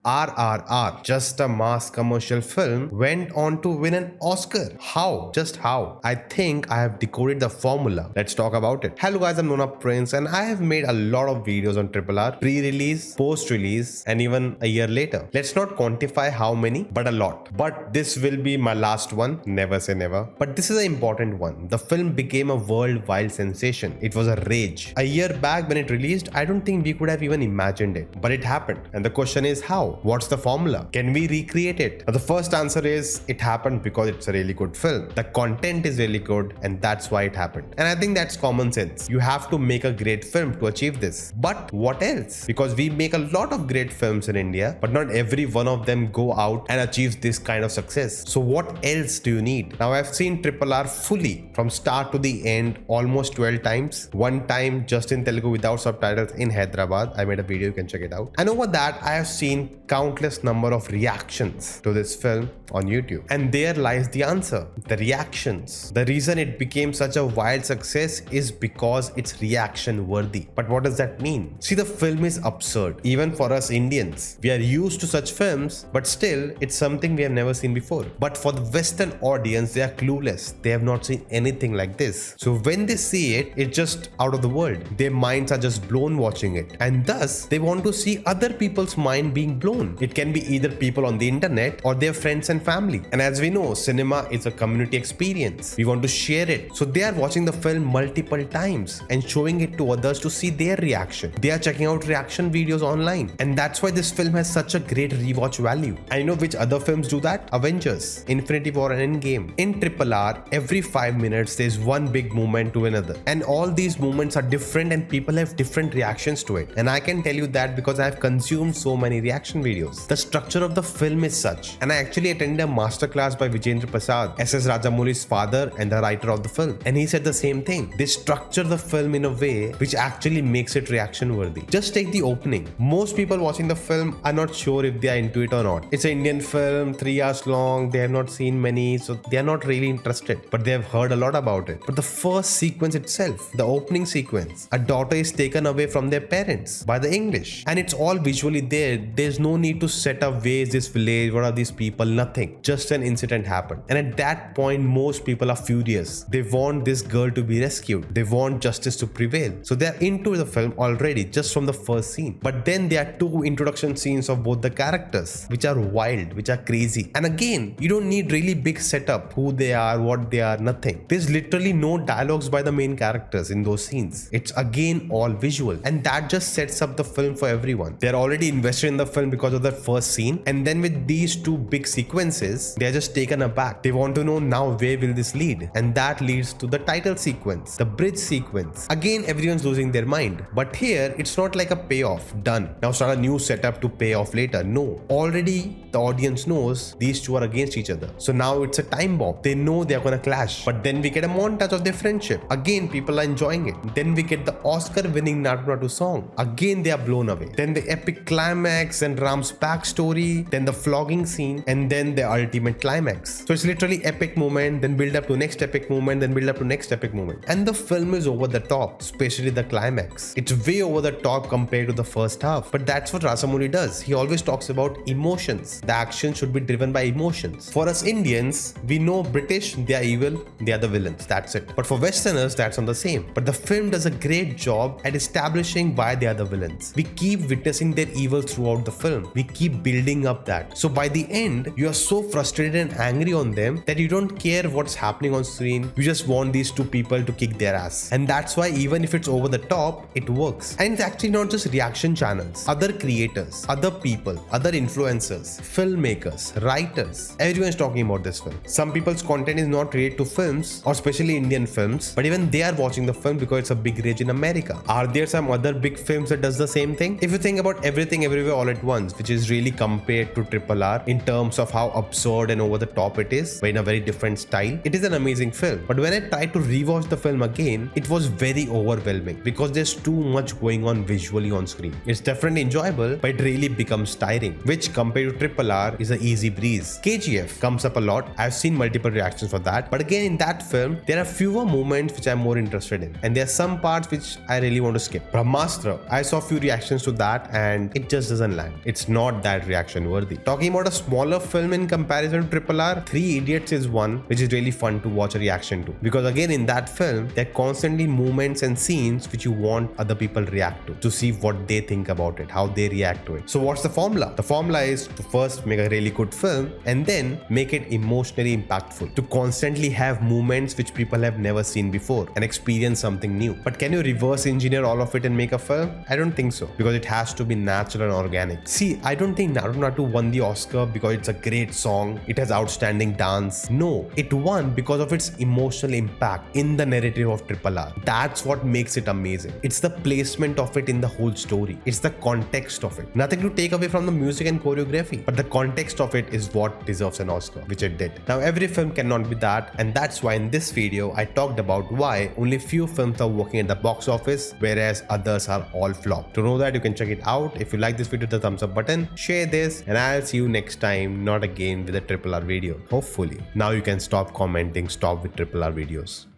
RRR, just a mass commercial film, went on to win an Oscar. How? Just how? I think I have decoded the formula. Let's talk about it. Hello guys, I'm Nona Prince and I have made a lot of videos on RRR, pre-release, post-release and even a year later. Let's not quantify how many, but a lot. But this will be my last one, never say never. But this is an important one. The film became a worldwide sensation. It was a rage. A year back when it released, I don't think we could have even imagined it. But it happened. And the question is how? What's the formula? Can we recreate it? The first answer is it happened because it's a really good film. The content is really good and that's why it happened. And I think that's common sense. You have to make a great film to achieve this. But what else? Because we make a lot of great films in India, but not every one of them go out and achieves this kind of success. So what else do you need? Now I've seen RRR fully from start to the end almost 12 times. One time just in Telugu without subtitles in Hyderabad. I made a video, you can check it out. And over that I have seen countless number of reactions to this film on YouTube. And there lies the answer. The reactions. The reason it became such a wild success is because it's reaction worthy. But what does that mean? See, the film is absurd. Even for us Indians. We are used to such films, but still it's something we have never seen before. But for the Western audience, they are clueless. They have not seen anything like this. So when they see it, it's just out of the world. Their minds are just blown watching it. And thus, they want to see other people's mind being blown. It can be either people on the internet or their friends and family. And as we know, cinema is a community experience. We want to share it. So they are watching the film multiple times and showing it to others to see their reaction. They are checking out reaction videos online. And that's why this film has such a great rewatch value. I know which other films do that. Avengers, Infinity War and Endgame. In RRR, every 5 minutes there's one big movement to another. And all these movements are different and people have different reactions to it. And I can tell you that because I have consumed so many reaction videos. The structure of the film is such, and I actually attended a masterclass by Vijendra Prasad, S.S. Rajamouli's father and the writer of the film, and he said the same thing. They structure the film in a way which actually makes it reaction worthy. Just take the opening. Most people watching the film are not sure if they are into it or not. It's an Indian film, 3 hours long, they have not seen many, so they are not really interested, but they have heard a lot about it. But the first sequence itself, the opening sequence, a daughter is taken away from their parents by the English, and it's all visually there. There's no need to set up where is this village, what are these people, nothing. Just an incident happened. And at that point, most people are furious. They want this girl to be rescued. They want justice to prevail. So they're into the film already, just from the first scene. But then there are 2 introduction scenes of both the characters, which are wild, which are crazy. And again, you don't need really big setup, who they are, what they are, nothing. There's literally no dialogues by the main characters in those scenes. It's again all visual. And that just sets up the film for everyone. They're already invested in the film because of the first scene, and then with these 2 big sequences, they are just taken aback. They want to know now where will this lead, and that leads to the title sequence, the bridge sequence. Again, everyone's losing their mind, but here it's not like a payoff, done, now start a new setup to pay off later. No, already the audience knows these 2 are against each other, so now it's a time bomb. They know they're gonna clash, but then we get a montage of their friendship. Again, people are enjoying it. Then we get the Oscar winning Natu Natu song. Again, they are blown away. Then the epic climax and Ram's backstory, then the flogging scene, and then the ultimate climax. So it's literally epic moment, then build up to next epic moment, then build up to next epic moment. And the film is over the top, especially the climax. It's way over the top compared to the first half. But that's what Rajamouli does. He always talks about emotions. The action should be driven by emotions. For us Indians, we know British, they are evil, they are the villains. That's it. But for Westerners, that's not the same. But the film does a great job at establishing why they are the villains. We keep witnessing their evil throughout the film. We keep building up that. So by the end, you are so frustrated and angry on them that you don't care what's happening on screen. You just want these 2 people to kick their ass. And that's why even if it's over the top, it works. And it's actually not just reaction channels. Other creators, other people, other influencers, filmmakers, writers, everyone's talking about this film. Some people's content is not related to films, or especially Indian films, but even they are watching the film because it's a big rage in America. Are there some other big films that does the same thing? If you think about Everything Everywhere All at Once, which is really compared to RRR in terms of how absurd and over the top it is, but in a very different style, it is an amazing film. But when I tried to rewatch the film again, it was very overwhelming because there's too much going on visually on screen. It's definitely enjoyable, but it really becomes tiring, which compared to RRR is an easy breeze. KGF comes up a lot. I've seen multiple reactions for that, but again in that film, there are fewer moments which I'm more interested in, and there are some parts which I really want to skip. Brahmastra, I saw few reactions to that and it just doesn't land. It It's not that reaction worthy. Talking about a smaller film in comparison to RRR, Three Idiots is one which is really fun to watch a reaction to, because again in that film there are constantly moments and scenes which you want other people react to see what they think about it, how they react to it. So what's the formula? The formula is to first make a really good film and then make it emotionally impactful, to constantly have moments which people have never seen before and experience something new. But can you reverse engineer all of it and make a film? I don't think so, because it has to be natural and organic. See, I don't think Naru Natu won the Oscar because it's a great song, it has outstanding dance. No, it won because of its emotional impact in the narrative of RRR. That's what makes it amazing. It's the placement of it in the whole story. It's the context of it. Nothing to take away from the music and choreography, but the context of it is what deserves an Oscar, which it did. Now every film cannot be that, and that's why in this video I talked about why only few films are working at the box office whereas others are all flop. To know that, you can check it out. If you like this video, the thumbs up button, share this, and I'll see you next time, not again with a RRR video. Hopefully. Now you can stop commenting, stop with RRR videos.